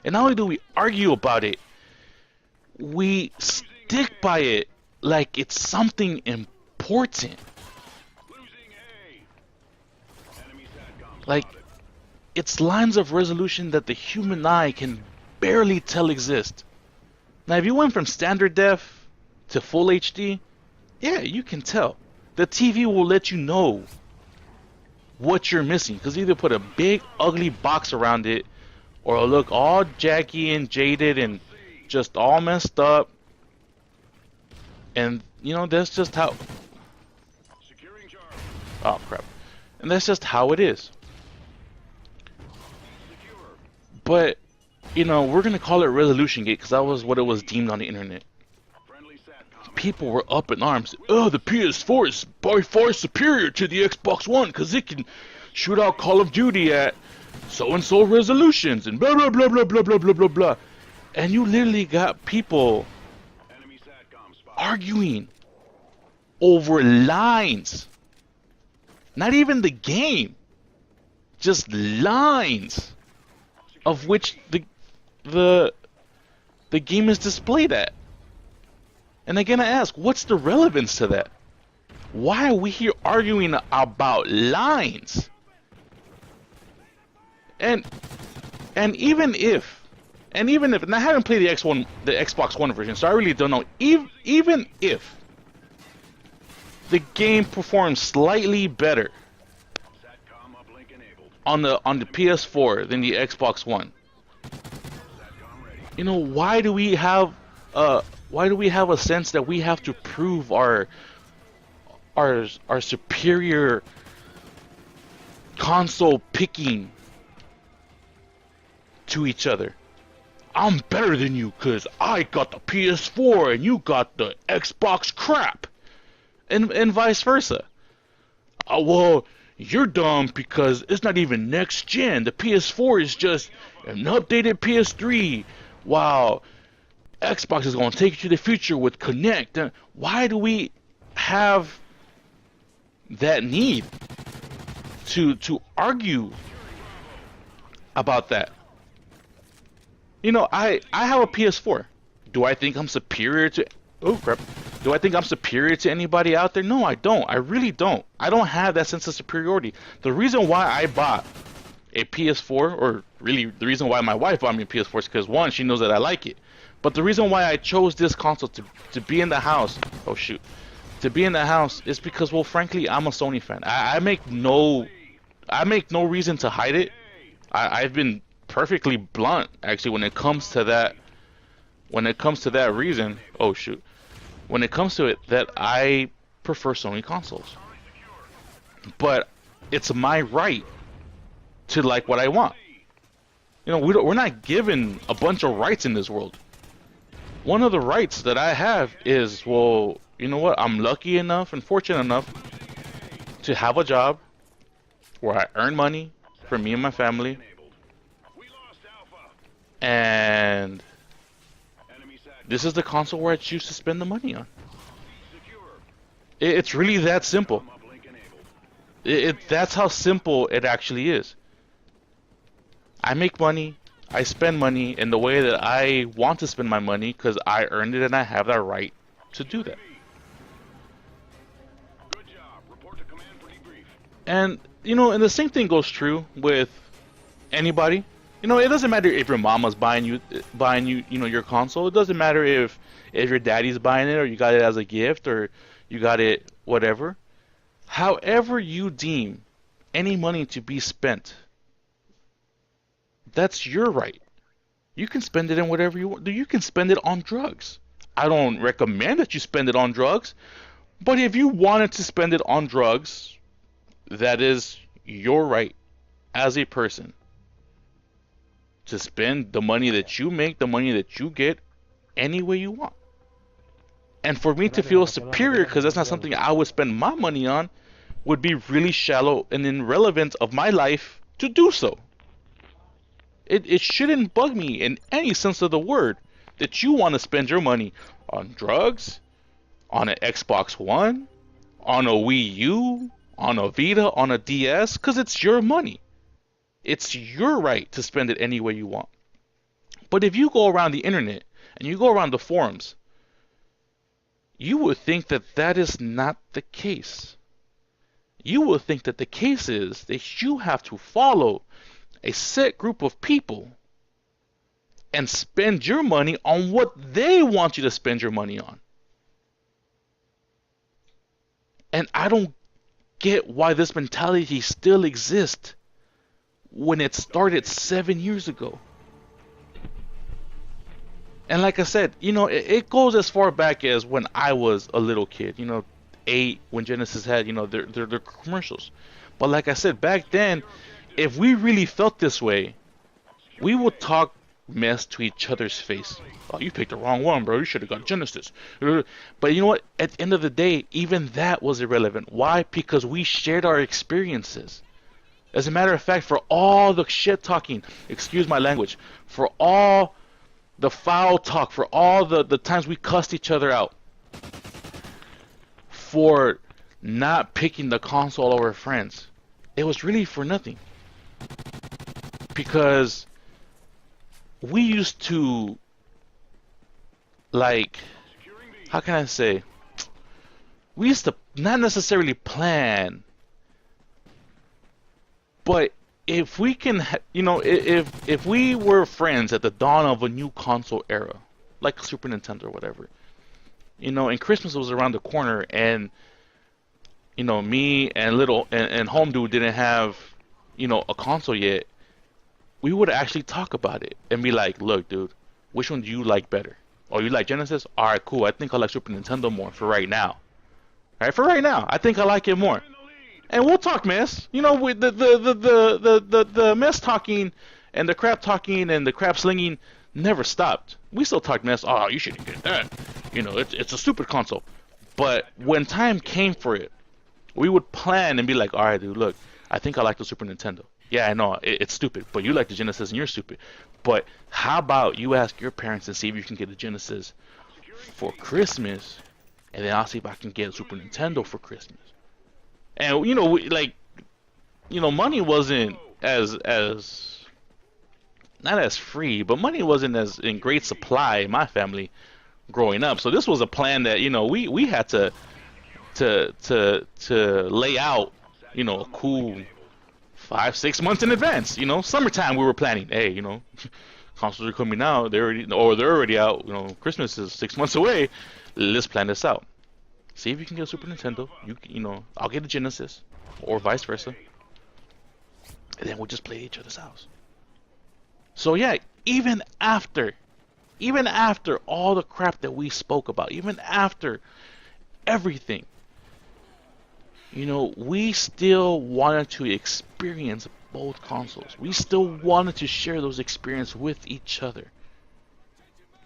And not only do we argue about it, we stick by it like it's something important. Like, it's lines of resolution that the human eye can barely tell exist. Now, if you went from standard def to full HD, yeah, you can tell. The TV will let you know what you're missing, because either put a big ugly box around it, or it'll look all jaggy and jaded and just all messed up. And you know, that's just how. Oh crap! And that's just how it is. But you know, we're gonna call it resolution gate because that was what it was deemed on the internet. People were up in arms. Oh, the PS4 is by far superior to the Xbox One because it can shoot out Call of Duty at so-and-so resolutions and blah blah blah blah blah blah blah blah blah. And you literally got people arguing over lines. Not even the game. Just lines of which the game is displayed at. And again, I ask, what's the relevance to that? Why are we here arguing about lines? And even if, and I haven't played the Xbox One version, so I really don't know. Even if the game performs slightly better on the PS4 than the Xbox One, you know, why do we have a sense that we have to prove our superior console picking to each other? I'm better than you because I got the PS4 and you got the Xbox crap, and vice versa. Well, you're dumb because it's not even next gen. The PS4 is just an updated PS3. Wow, Xbox is going to take you to the future with Connect. Why do we have that need to argue about that? You know, I have a PS4. Do I think I'm superior to... Oh, crap. Do I think I'm superior to anybody out there? No, I don't. I really don't. I don't have that sense of superiority. The reason why I bought a PS4, or really the reason why my wife bought me a PS4 is because, one, she knows that I like it. But the reason why I chose this console to be in the house... Oh, shoot. To be in the house is because, well, frankly, I'm a Sony fan. I make no reason to hide it. I've been perfectly blunt, actually, when it comes to that reason. Oh shoot. When it comes to it, that I prefer Sony consoles. But it's my right to like what I want. You know, we're not given a bunch of rights in this world. One of the rights that I have is, well, you know what? I'm lucky enough and fortunate enough to have a job where I earn money for me and my family. And this is the console where I choose to spend the money on. It's really that simple. That's how simple it actually is. I make money, I spend money in the way that I want to spend my money because I earned it and I have that right to do that. And, you know, and the same thing goes true with anybody. You know, it doesn't matter if your mama's buying you, you know, your console. It doesn't matter if your daddy's buying it or you got it as a gift or you got it whatever. However you deem any money to be spent, that's your right. You can spend it in whatever you want. You can spend it on drugs. I don't recommend that you spend it on drugs, but if you wanted to spend it on drugs, that is your right as a person. To spend the money that you make, the money that you get, any way you want. And for me to feel superior, because that's not something I would spend my money on, would be really shallow and irrelevant of my life to do so. It shouldn't bug me in any sense of the word that you want to spend your money on drugs, on an Xbox One, on a Wii U, on a Vita, on a DS, because it's your money. It's your right to spend it any way you want. But if you go around the internet and you go around the forums, you would think that that is not the case. You would think that the case is that you have to follow a set group of people and spend your money on what they want you to spend your money on. And I don't get why this mentality still exists when it started 7 years ago. And like I said, it goes as far back as when I was a little kid, 8, when Genesis had, their commercials. But like I said, back then, if we really felt this way, we would talk mess to each other's face. Oh, you picked the wrong one, bro. You should have got Genesis. But you know what? At the end of the day, even that was irrelevant. Why? Because we shared our experiences. As a matter of fact, for all the shit talking, excuse my language, for all the foul talk, for all the times we cussed each other out, for not picking the console over friends, it was really for nothing. Because we used to, like, how can I say? We used to not necessarily plan, but if we can, if we were friends at the dawn of a new console era, like Super Nintendo or whatever, and Christmas was around the corner, and me and Home Dude didn't have, a console yet, we would actually talk about it and be like, look, dude, which one do you like better? Oh, you like Genesis? All right, cool. I think I like Super Nintendo more for right now. All right, for right now, I think I like it more. And we'll talk mess. With the mess talking and the crap talking and the crap slinging never stopped. We still talk mess. Oh, you shouldn't get that. It's a stupid console. But when time came for it, we would plan and be like, all right, dude, look, I think I like the Super Nintendo. Yeah, I know, it's stupid, but you like the Genesis and you're stupid. But how about you ask your parents and see if you can get the Genesis for Christmas, and then I'll see if I can get a Super Nintendo for Christmas. And money wasn't as not as free, but money wasn't as in great supply in my family growing up. So this was a plan that we had to lay out, a cool 5-6 months in advance. Summertime we were planning. Hey, consoles are coming out. They're already out. Christmas is 6 months away. Let's plan this out. See if you can get a Super Nintendo. I'll get a Genesis, or vice versa, and then we'll just play at each other's house. So yeah, even after all the crap that we spoke about, even after everything, we still wanted to experience both consoles. We still wanted to share those experiences with each other.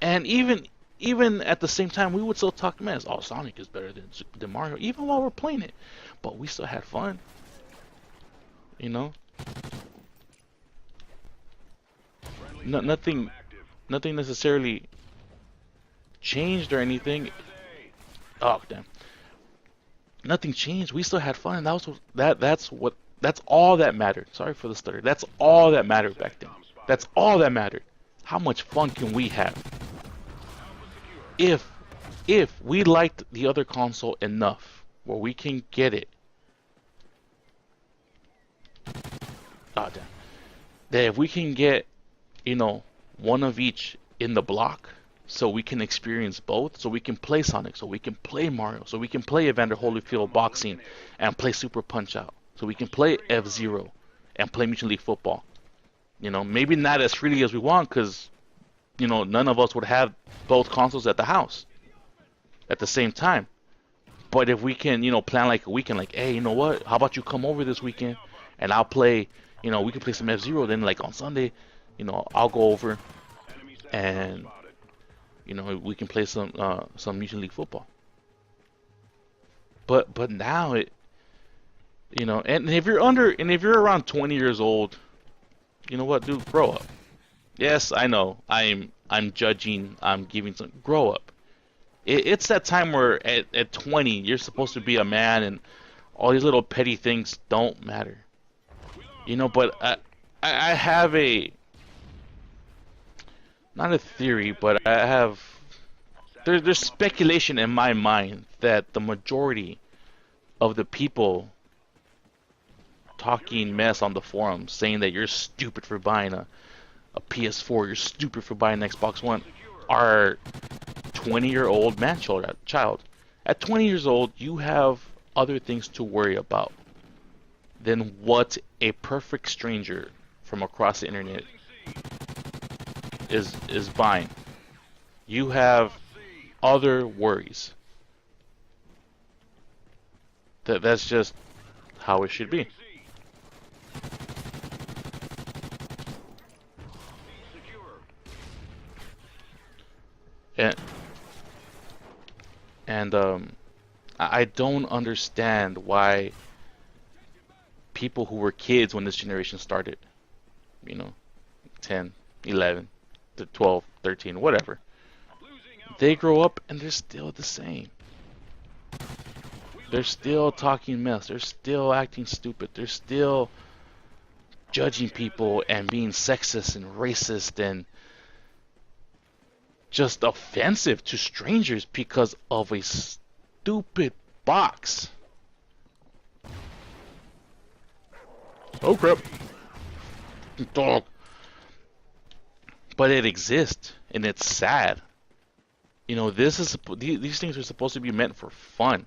And even at the same time, we would still talk mess. Oh, Sonic is better than Mario, even while we're playing it. But we still had fun. Nothing necessarily changed or anything. Oh, damn. Nothing changed. We still had fun, and that's all that mattered. Sorry for the stutter. That's all that mattered back then. That's all that mattered. How much fun can we have? If we liked the other console enough where we can get it. Oh, damn. That if we can get, one of each in the block, so we can experience both, so we can play Sonic, so we can play Mario, so we can play Evander Holyfield boxing and play Super Punch-Out, so we can play F-Zero and play Mutual League Football. Maybe not as freely as we want, because, none of us would have both consoles at the house at the same time. But if we can, plan like a weekend, like, hey, you know what? How about you come over this weekend and I'll play, we can play some F-Zero. Then like on Sunday, I'll go over and, we can play some Mutual League Football. But now it, and if you're around 20 years old, you know what, dude, grow up. Yes, I know. I'm judging. I'm giving some. Grow up. It's that time where at 20 you're supposed to be a man, and all these little petty things don't matter. But I have a not a theory, but I have there's speculation in my mind that the majority of the people talking mess on the forums saying that you're stupid for buying a PS4, you're stupid for buying an Xbox One, are 20-year-old child. At 20 years old, you have other things to worry about than what a perfect stranger from across the internet is buying. You have other worries. That's just how it should be. And I don't understand why people who were kids when this generation started, you know, 10, 11, 12, 13, whatever, they grow up and they're still the same. They're still talking mess. They're still acting stupid. They're still judging people and being sexist and racist and just offensive to strangers because of a stupid box. Oh crap. Dog. But it exists and it's sad. You know, these things are supposed to be meant for fun.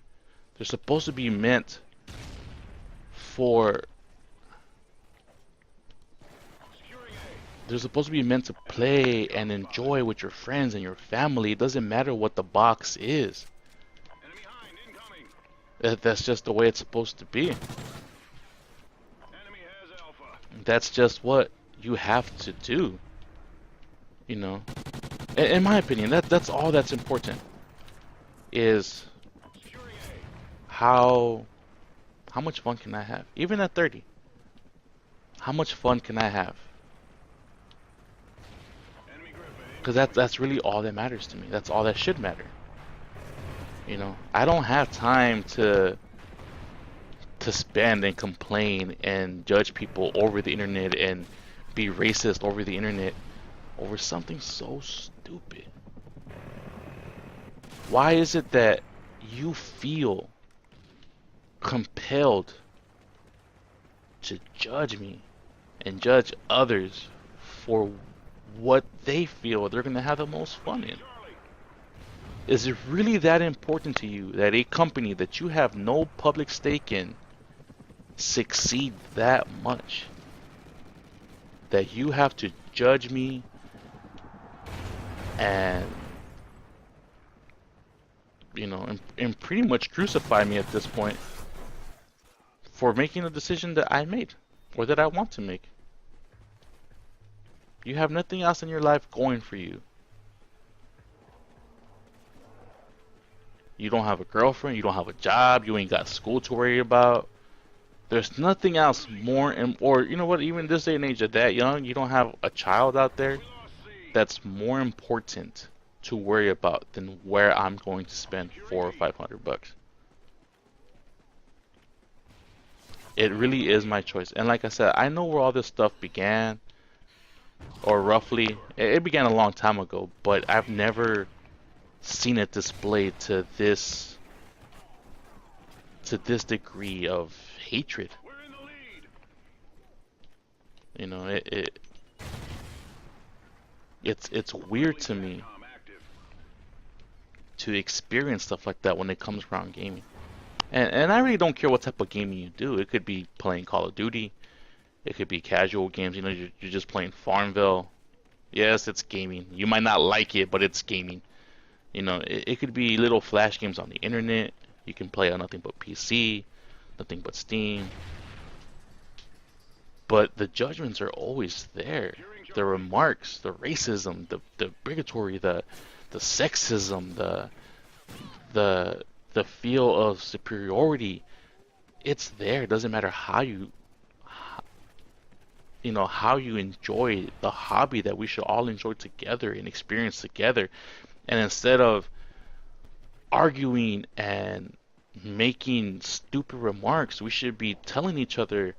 They're supposed to be meant for They're supposed to be meant to play and enjoy with your friends and your family. It doesn't matter what the box is. That's just the way it's supposed to be. That's just what you have to do. You know, in my opinion, that's all that's important. Is how much fun can I have? Even at 30, how much fun can I have? Because that's really all that matters to me. That's all that should matter. You know, I don't have time to spend and complain and judge people over the internet and be racist over the internet over something so stupid. Why is it that you feel compelled to judge me and judge others for what they feel they're going to have the most fun in? Is it really that important to you that a company that you have no public stake in succeed that much that you have to judge me and, you know, and pretty much crucify me at this point for making a decision that I made or that I want to make? You have nothing else in your life going for you. You don't have a girlfriend, you don't have a job, you ain't got school to worry about. There's nothing else more, or you know what, even this day and age, at that young, you don't have a child out there that's more important to worry about than where I'm going to spend $400 or $500. It really is my choice. And like I said, I know where all this stuff began, or roughly. It began a long time ago, but I've never seen it displayed to this degree of hatred. You know, it's weird to me to experience stuff like that when it comes around gaming. And I really don't care what type of gaming you do. It could be playing Call of Duty. It could be casual games. You know, you're just playing Farmville. Yes, it's gaming. You might not like it, but it's gaming. You know, it could be little flash games on the internet. You can play on nothing but PC, nothing but Steam. But the judgments are always there. The remarks, the racism, the bigotry, the sexism, the feel of superiority. It's there. It doesn't matter how you enjoy the hobby that we should all enjoy together and experience together. And instead of arguing and making stupid remarks, we should be telling each other